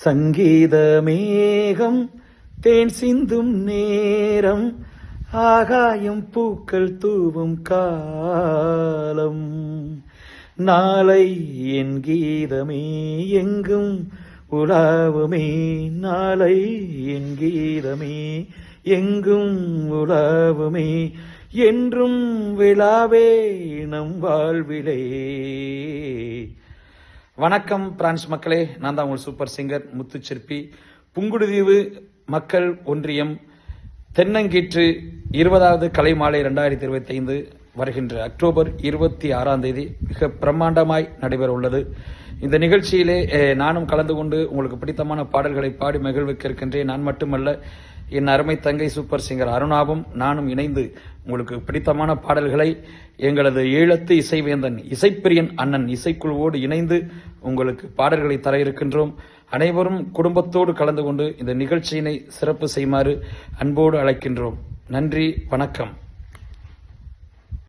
சங்கீத மேகம் தேன் சிந்தும் நேரம், ஆகாயம் பூக்கள் தூவும் காலம். நாளை என் கீதமே எங்கும் உலாவுமே, நாளை என் கீதமே எங்கும் உலாவுமே, என்றும் விழாவே நம் வாழ்விலே. வணக்கம் பிரான்ஸ் மக்களே, நான் தான் உங்கள் சூப்பர் சிங்கர் முத்துச்சிற்பி. புங்குடுதீவு மக்கள் ஒன்றியம் தென்னங்கீற்று 20வது கலை மாலை 2025 வருகின்ற அக்டோபர் 26ஆம் தேதி மிக பிரம்மாண்டமாய் நடைபெற உள்ளது. இந்த நிகழ்ச்சியிலே நானும் கலந்து கொண்டு உங்களுக்கு பிடித்தமான பாடல்களை பாடி மகிழ்விக்க இருக்கின்றேன். நான் மட்டுமல்ல, என் அருமை தங்கை சூப்பர் சிங்கர் அருணாவும் நானும் இணைந்து உங்களுக்கு பிடித்தமான பாடல்களை எங்களது ஈழத்து இசைவேந்தன் இசைப்பிரியன் அண்ணன் இசைக்குழுவோடு இணைந்து உங்களுக்கு பாடல்களை தர இருக்கின்றோம். அனைவரும் குடும்பத்தோடு கலந்து கொண்டு இந்த நிகழ்ச்சியினை சிறப்பு செய்யுமாறு அன்போடு அழைக்கின்றோம். நன்றி, வணக்கம்.